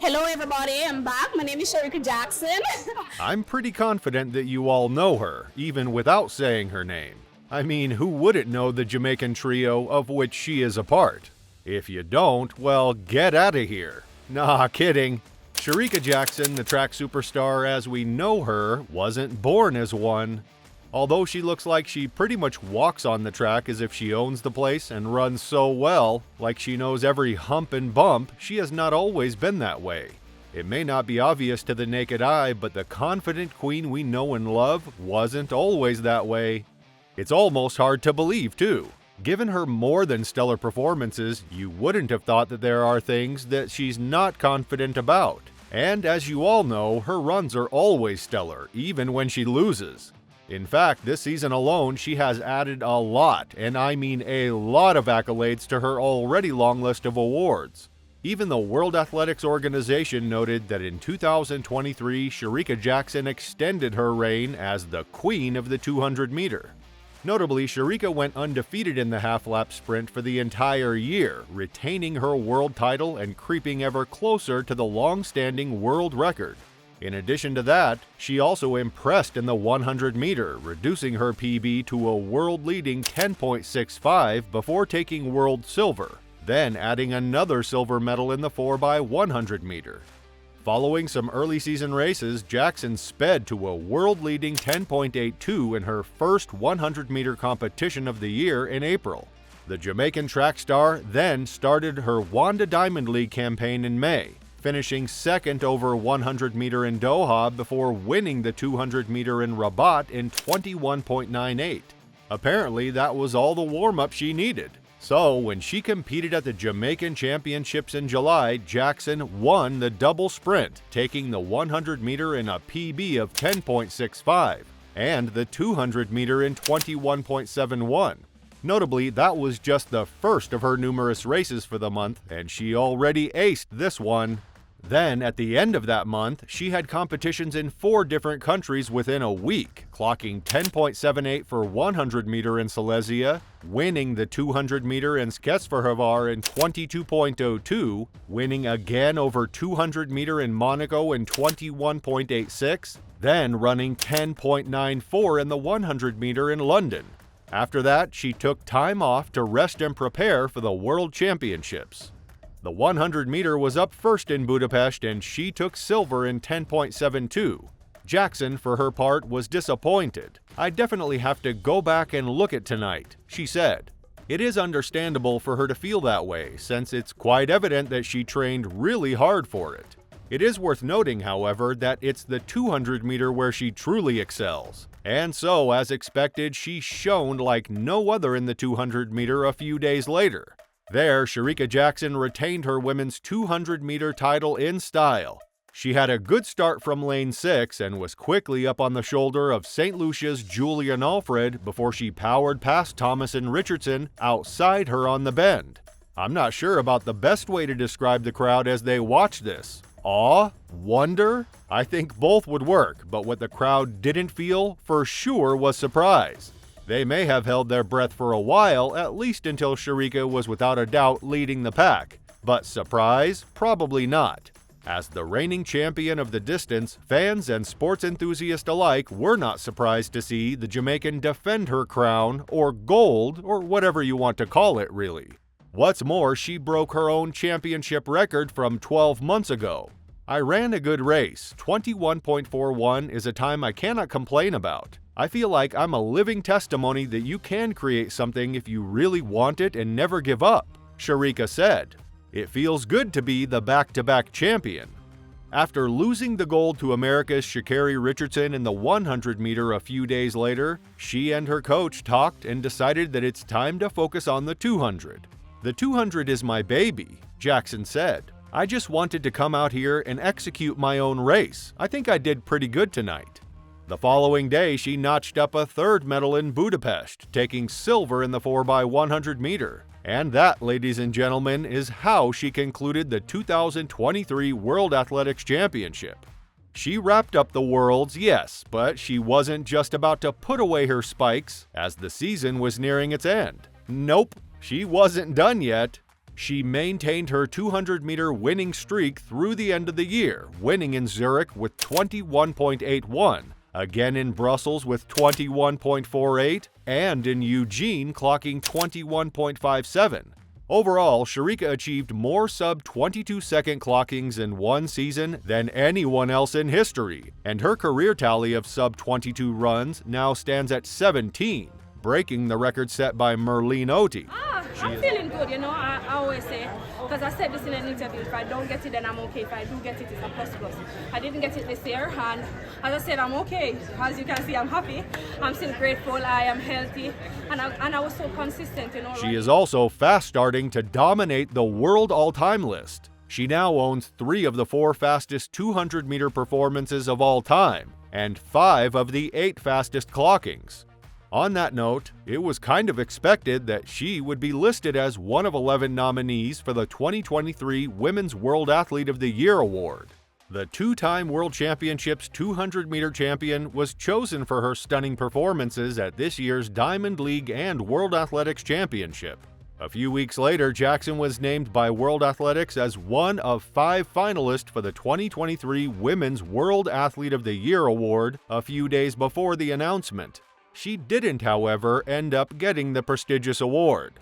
Hello everybody, I'm back. My name is Shericka Jackson. I'm pretty confident that you all know her, even without saying her name. I mean, who wouldn't know the Jamaican trio of which she is a part? If you don't, well, get out of here. Nah, kidding. Shericka Jackson, the track superstar as we know her, wasn't born as one. Although she looks like she pretty much walks on the track as if she owns the place and runs so well, like she knows every hump and bump, she has not always been that way. It may not be obvious to the naked eye, but the confident queen we know and love wasn't always that way. It's almost hard to believe, too. Given her more than stellar performances, you wouldn't have thought that there are things that she's not confident about. And as you all know, her runs are always stellar, even when she loses. In fact, this season alone, she has added a lot, and I mean a lot of accolades to her already long list of awards. Even the World Athletics Organization noted that in 2023, Shericka Jackson extended her reign as the queen of the 200-meter. Notably, Shericka went undefeated in the half-lap sprint for the entire year, retaining her world title and creeping ever closer to the long-standing world record. In addition to that, she also impressed in the 100-meter, reducing her PB to a world-leading 10.65 before taking world silver, then adding another silver medal in the 4x100-meter. Following some early season races, Jackson sped to a world-leading 10.82 in her first 100-meter competition of the year in April. The Jamaican track star then started her Wanda Diamond League campaign in May, finishing second over 100-meter in Doha before winning the 200-meter in Rabat in 21.98. Apparently, that was all the warm-up she needed. So, when she competed at the Jamaican Championships in July, Jackson won the double sprint, taking the 100-meter in a PB of 10.65 and the 200-meter in 21.71. Notably, that was just the first of her numerous races for the month, and she already aced this one. Then, at the end of that month, she had competitions in 4 different countries within a week, clocking 10.78 for 100-meter in Silesia, winning the 200-meter in Sketsverhavar in 22.02, winning again over 200-meter in Monaco in 21.86, then running 10.94 in the 100-meter in London. After that, she took time off to rest and prepare for the World Championships. The 100-meter was up first in Budapest and she took silver in 10.72. Jackson, for her part, was disappointed. "I definitely have to go back and look at tonight," she said. It is understandable for her to feel that way, since it's quite evident that she trained really hard for it. It is worth noting, however, that it's the 200-meter where she truly excels. And so, as expected, she shone like no other in the 200-meter a few days later. There, Shericka Jackson retained her women's 200-meter title in style. She had a good start from lane 6 and was quickly up on the shoulder of St. Lucia's Julian Alfred before she powered past Thomas and Richardson outside her on the bend. I'm not sure about the best way to describe the crowd as they watched this. Awe? Wonder? I think both would work, but what the crowd didn't feel, for sure, was surprise. They may have held their breath for a while, at least until Shericka was without a doubt leading the pack. But surprise? Probably not. As the reigning champion of the distance, fans and sports enthusiasts alike were not surprised to see the Jamaican defend her crown, or gold, or whatever you want to call it, really. What's more, she broke her own championship record from 12 months ago. "I ran a good race. 21.41 is a time I cannot complain about. I feel like I'm a living testimony that you can create something if you really want it and never give up," Shericka said. "It feels good to be the back-to-back champion." After losing the gold to America's Sha'Carri Richardson in the 100-meter a few days later, she and her coach talked and decided that it's time to focus on the 200. "The 200 is my baby," Jackson said. "I just wanted to come out here and execute my own race. I think I did pretty good tonight." The following day, she notched up a third medal in Budapest, taking silver in the 4x100-meter. And that, ladies and gentlemen, is how she concluded the 2023 World Athletics Championship. She wrapped up the Worlds, yes, but she wasn't just about to put away her spikes as the season was nearing its end. Nope, she wasn't done yet. She maintained her 200-meter winning streak through the end of the year, winning in Zurich with 21.81, again in Brussels with 21.48, and in Eugene clocking 21.57. Overall, Shericka achieved more sub-22-second clockings in one season than anyone else in history, and her career tally of sub-22 runs now stands at 17, breaking the record set by Merlene Ottey. I'm feeling good, I always say, because I said this in an interview, if I don't get it, then I'm okay. If I do get it, it's a plus plus. I didn't get it this year, and as I said, I'm okay. As you can see, I'm happy. I'm still grateful. I am healthy, and I was so consistent, She is also fast starting to dominate the world all-time list. She now owns 3 of the 4 fastest 200-meter performances of all time, and 5 of the 8 fastest clockings. On that note, it was kind of expected that she would be listed as one of 11 nominees for the 2023 Women's World Athlete of the Year award. The 2-time World Championships 200-meter champion was chosen for her stunning performances at this year's Diamond League and World Athletics Championship. A few weeks later, Jackson was named by World Athletics as one of 5 finalists for the 2023 Women's World Athlete of the Year award a few days before the announcement. She didn't, however, end up getting the prestigious award.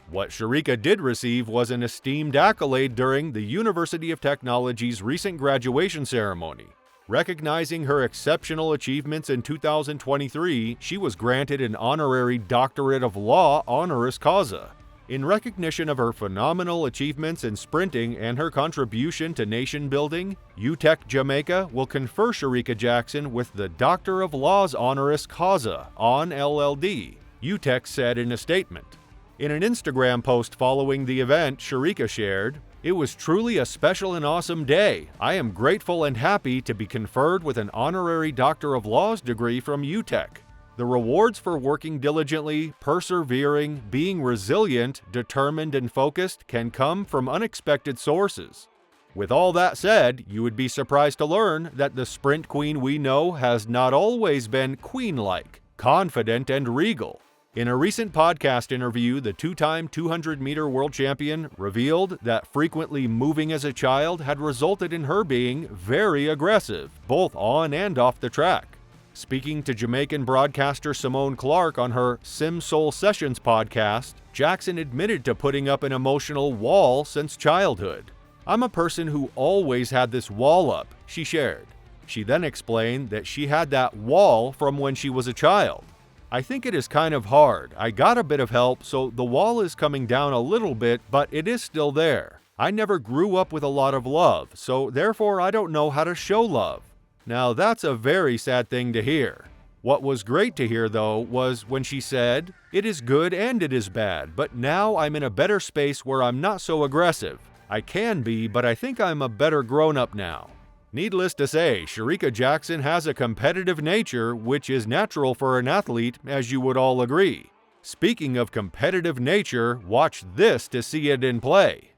What Shericka did receive was an esteemed accolade during the University of Technology's recent graduation ceremony. Recognizing her exceptional achievements in 2023, she was granted an honorary Doctorate of Law honoris causa. In recognition of her phenomenal achievements in sprinting and her contribution to nation building, UTEC Jamaica will confer Shericka Jackson with the Doctor of Laws honoris causa on LLD, UTEC said in a statement. In an Instagram post following the event, Shericka shared, "It was truly a special and awesome day. I am grateful and happy to be conferred with an honorary Doctor of Laws degree from UTEC. The rewards for working diligently, persevering, being resilient, determined, and focused can come from unexpected sources." With all that said, you would be surprised to learn that the sprint queen we know has not always been queen-like, confident, and regal. In a recent podcast interview, the 2-time 200-meter world champion revealed that frequently moving as a child had resulted in her being very aggressive, both on and off the track. Speaking to Jamaican broadcaster Simone Clark on her Sim Soul Sessions podcast, Jackson admitted to putting up an emotional wall since childhood. "I'm a person who always had this wall up," she shared. She then explained that she had that wall from when she was a child. "I think it is kind of hard. I got a bit of help, so the wall is coming down a little bit, but it is still there. I never grew up with a lot of love, so therefore I don't know how to show love." Now that's a very sad thing to hear. What was great to hear, though, was when she said, "It is good and it is bad, but now I'm in a better space where I'm not so aggressive. I can be, but I think I'm a better grown-up now." Needless to say, Shericka Jackson has a competitive nature, which is natural for an athlete, as you would all agree. Speaking of competitive nature, watch this to see it in play.